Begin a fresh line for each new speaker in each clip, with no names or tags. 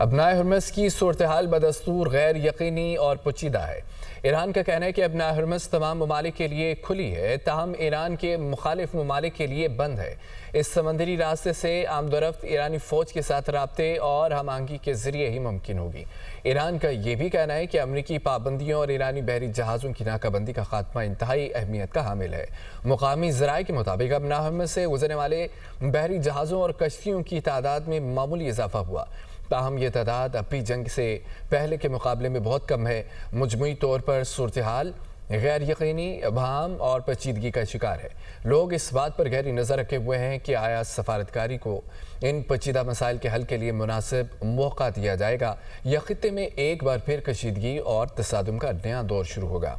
ابنائے Hormuz کی صورتحال بدستور غیر یقینی اور پیچیدہ ہے۔ ایران کا کہنا ہے کہ ابنائے ہرمز تمام ممالک کے لیے کھلی ہے، تاہم ایران کے مخالف ممالک کے لیے بند ہے۔ اس سمندری راستے سے آمد و رفت ایرانی فوج کے ساتھ رابطے اور ہم آہنگی کے ذریعے ہی ممکن ہوگی۔ ایران کا یہ بھی کہنا ہے کہ امریکی پابندیوں اور ایرانی بحری جہازوں کی ناکہ بندی کا خاتمہ انتہائی اہمیت کا حامل ہے۔ مقامی ذرائع کے مطابق ابنائے ہرمز سے گزرنے والے بحری جہازوں اور کشتیوں کی تعداد میں معمولی اضافہ ہوا، تاہم یہ تعداد اب بھی جنگ سے پہلے کے مقابلے میں بہت کم ہے۔ مجموعی طور پر صورتحال غیر یقینی، ابہام اور پیچیدگی کا شکار ہے۔ لوگ اس بات پر گہری نظر رکھے ہوئے ہیں کہ آیا سفارتکاری کو ان پیچیدہ مسائل کے حل کے لیے مناسب موقع دیا جائے گا یا خطے میں ایک بار پھر کشیدگی اور تصادم کا نیا دور شروع ہوگا۔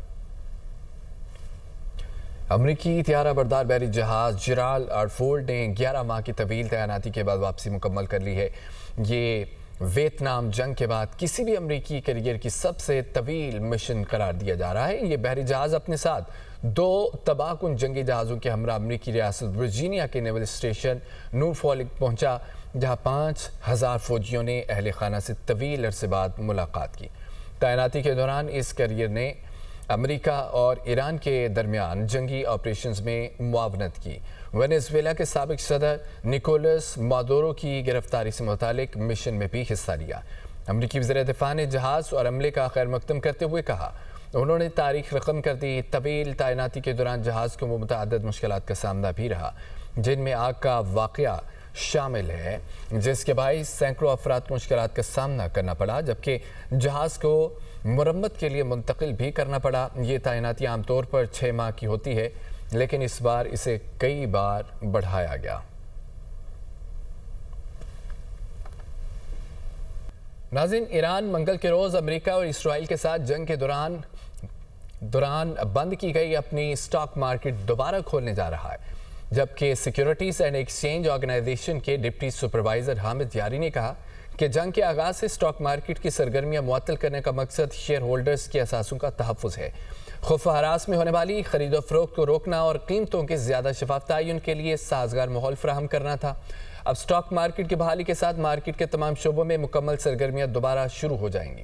امریکی طیارہ بردار بحری جہاز جیرالڈ آرفورڈ نے 11 ماہ کی طویل تعیناتی کے بعد واپسی مکمل کر لی ہے۔ یہ ویتنام جنگ کے بعد کسی بھی امریکی کیریئر کی سب سے طویل مشن قرار دیا جا رہا ہے۔ یہ بحری جہاز اپنے ساتھ 2 تباہ کن جنگی جہازوں کے ہمراہ امریکی ریاست ورجینیا کے نیول اسٹیشن نورفولک پہنچا، جہاں 5000 فوجیوں نے اہل خانہ سے طویل عرصے بعد ملاقات کی۔ تعیناتی کے دوران اس کیریئر نے امریکہ اور ایران کے درمیان جنگی آپریشنز میں معاونت کی۔ وینزویلا کے سابق صدر نکولس مادورو کی گرفتاری سے متعلق مشن میں بھی حصہ لیا۔ امریکی وزیر دفاع نے جہاز اور عملے کا خیر مقدم کرتے ہوئے کہا، انہوں نے تاریخ رقم کر دی۔ طویل تعیناتی کے دوران جہاز کو متعدد مشکلات کا سامنا بھی رہا، جن میں آگ کا واقعہ شامل ہے، جس کے باعث سینکڑوں افراد کو مشکلات کا سامنا کرنا پڑا، جبکہ جہاز کو مرمت کے لیے منتقل بھی کرنا پڑا۔ یہ تعیناتی عام طور پر 6 ماہ کی ہوتی ہے، لیکن اس بار اسے کئی بار بڑھایا گیا۔ ناظرین، ایران منگل کے روز امریکہ اور اسرائیل کے ساتھ جنگ کے دوران بند کی گئی اپنی سٹاک مارکیٹ دوبارہ کھولنے جا رہا ہے، جبکہ سیکیورٹیز اینڈ ایکسچینج آرگنائزیشن کے ڈپٹی سپروائزر حامد یاری نے کہا کہ جنگ کے آغاز سے سٹاک مارکیٹ کی سرگرمیاں معطل کرنے کا مقصد شیئر ہولڈرز کے اثاثوں کا تحفظ ہے۔ خوف و ہراس میں ہونے والی خرید و فروخت کو روکنا اور قیمتوں کے زیادہ شفاف تعین کے لیے سازگار ماحول فراہم کرنا تھا۔ اب سٹاک مارکیٹ کی بحالی کے ساتھ مارکیٹ کے تمام شعبوں میں مکمل سرگرمیاں دوبارہ شروع ہو جائیں گی۔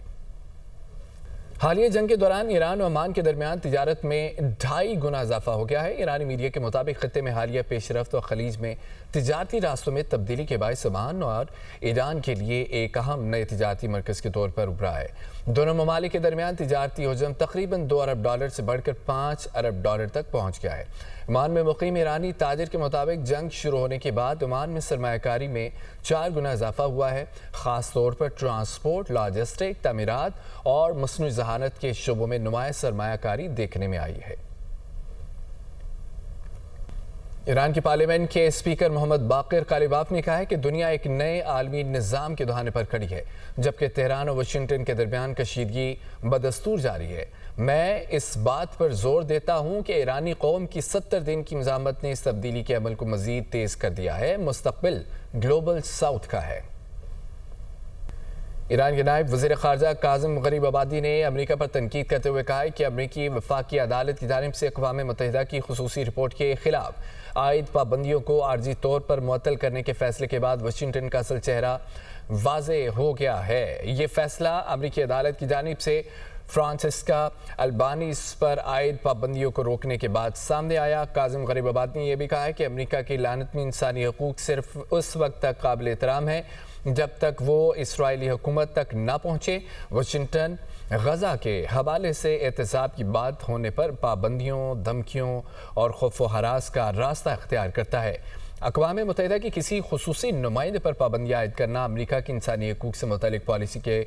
حالیہ جنگ کے دوران ایران و عمان کے درمیان تجارت میں 2.5 گنا اضافہ ہو گیا ہے۔ ایرانی میڈیا کے مطابق خطے میں حالیہ پیش رفت اور خلیج میں تجارتی راستوں میں تبدیلی کے باعث عمان اور ایران کے لیے ایک اہم نئے تجارتی مرکز کے طور پر ابھرا ہے۔ دونوں ممالک کے درمیان تجارتی حجم تقریباً $2 ارب سے بڑھ کر $5 ارب تک پہنچ گیا ہے۔ عمان میں مقیم ایرانی تاجر کے مطابق جنگ شروع ہونے کے بعد عمان میں سرمایہ کاری میں 4 گنا اضافہ ہوا ہے، خاص طور پر ٹرانسپورٹ، لاجسٹک، تعمیرات اور مصنوعی ذہانت کے شعبوں میں نمایاں سرمایہ کاری دیکھنے میں آئی ہے۔ ایران کی پارلیمنٹ کے اسپیکر محمد باقر قالیباف نے کہا ہے کہ دنیا ایک نئے عالمی نظام کے دہانے پر کھڑی ہے، جبکہ تہران اور واشنگٹن کے درمیان کشیدگی بدستور جاری ہے۔ میں اس بات پر زور دیتا ہوں کہ ایرانی قوم کی 70 دن کی مزاحمت نے اس تبدیلی کے عمل کو مزید تیز کر دیا ہے۔ مستقبل گلوبل ساؤتھ کا ہے۔ ایران کے نائب وزیر خارجہ کاظم غریب آبادی نے امریکہ پر تنقید کرتے ہوئے کہا ہے کہ امریکی وفاقی عدالت کی جانب سے اقوام متحدہ کی خصوصی رپورٹ کے خلاف عائد پابندیوں کو عارضی طور پر معطل کرنے کے فیصلے کے بعد واشنگٹن کا اصل چہرہ واضح ہو گیا ہے۔ یہ فیصلہ امریکی عدالت کی جانب سے فرانسسکا البانیز پر عائد پابندیوں کو روکنے کے بعد سامنے آیا۔ کاظم غریب آبادی نے یہ بھی کہا ہے کہ امریکہ کی لعنت میں انسانی حقوق صرف اس وقت تک قابل احترام ہے جب تک وہ اسرائیلی حکومت تک نہ پہنچے۔ واشنگٹن غزہ کے حوالے سے احتساب کی بات ہونے پر پابندیوں، دھمکیوں اور خوف و ہراس کا راستہ اختیار کرتا ہے۔ اقوام متحدہ کی کسی خصوصی نمائندے پر پابندیاں عائد کرنا امریکہ کی انسانی حقوق سے متعلق پالیسی کے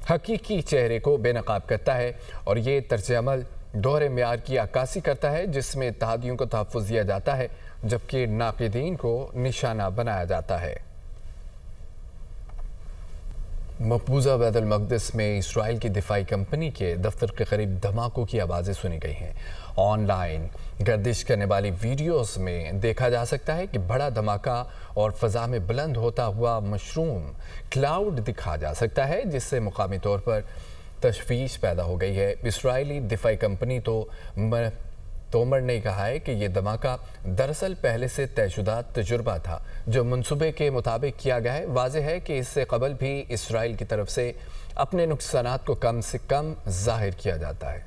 حقیقی چہرے کو بے نقاب کرتا ہے، اور یہ طرز عمل دوہرے معیار کی عکاسی کرتا ہے جس میں اتحادیوں کو تحفظ دیا جاتا ہے جبکہ ناقدین کو نشانہ بنایا جاتا ہے۔ مقبوضہ بیت المقدس میں اسرائیل کی دفاعی کمپنی کے دفتر کے قریب دھماکوں کی آوازیں سنی گئی ہیں۔ آن لائن گردش کرنے والی ویڈیوز میں دیکھا جا سکتا ہے کہ بڑا دھماکہ اور فضا میں بلند ہوتا ہوا مشروم کلاؤڈ دکھا جا سکتا ہے، جس سے مقامی طور پر تشویش پیدا ہو گئی ہے۔ اسرائیلی دفاعی کمپنی تو تومر نے کہا ہے کہ یہ دھماکہ دراصل پہلے سے طے شدہ تجربہ تھا جو منصوبے کے مطابق کیا گیا ہے۔ واضح ہے کہ اس سے قبل بھی اسرائیل کی طرف سے اپنے نقصانات کو کم سے کم ظاہر کیا جاتا ہے۔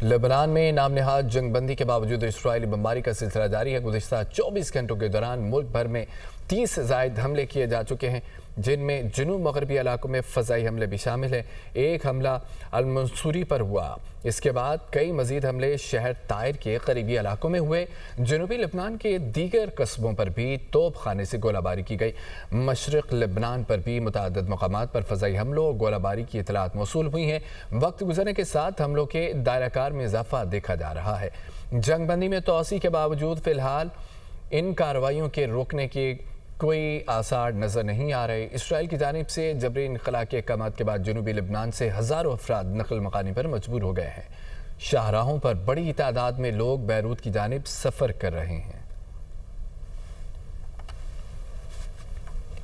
لبنان میں نام نہاد جنگ بندی کے باوجود اسرائیلی بمباری کا سلسلہ جاری ہے۔ گزشتہ 24 گھنٹوں کے دوران ملک بھر میں 30 سے زائد حملے کیے جا چکے ہیں، جن میں جنوب مغربی علاقوں میں فضائی حملے بھی شامل ہیں۔ ایک حملہ المنصوری پر ہوا، اس کے بعد کئی مزید حملے شہر طائر کے قریبی علاقوں میں ہوئے۔ جنوبی لبنان کے دیگر قصبوں پر بھی توپ خانے سے گولہ باری کی گئی۔ مشرق لبنان پر بھی متعدد مقامات پر فضائی حملوں اور گولہ باری کی اطلاعات موصول ہوئی ہیں۔ وقت گزرنے کے ساتھ حملوں کے دائرہ کار میں اضافہ دیکھا جا رہا ہے۔ جنگ بندی میں توسیع کے باوجود فی الحال ان کارروائیوں کے روکنے کے کوئی آثار نظر نہیں آ رہے۔ اسرائیل کی جانب سے جبری انخلا کے احکامات کے بعد جنوبی لبنان سے ہزاروں افراد نقل مکانی پر مجبور ہو گئے ہیں۔ شاہراہوں پر بڑی تعداد میں لوگ بیروت کی جانب سفر کر رہے ہیں۔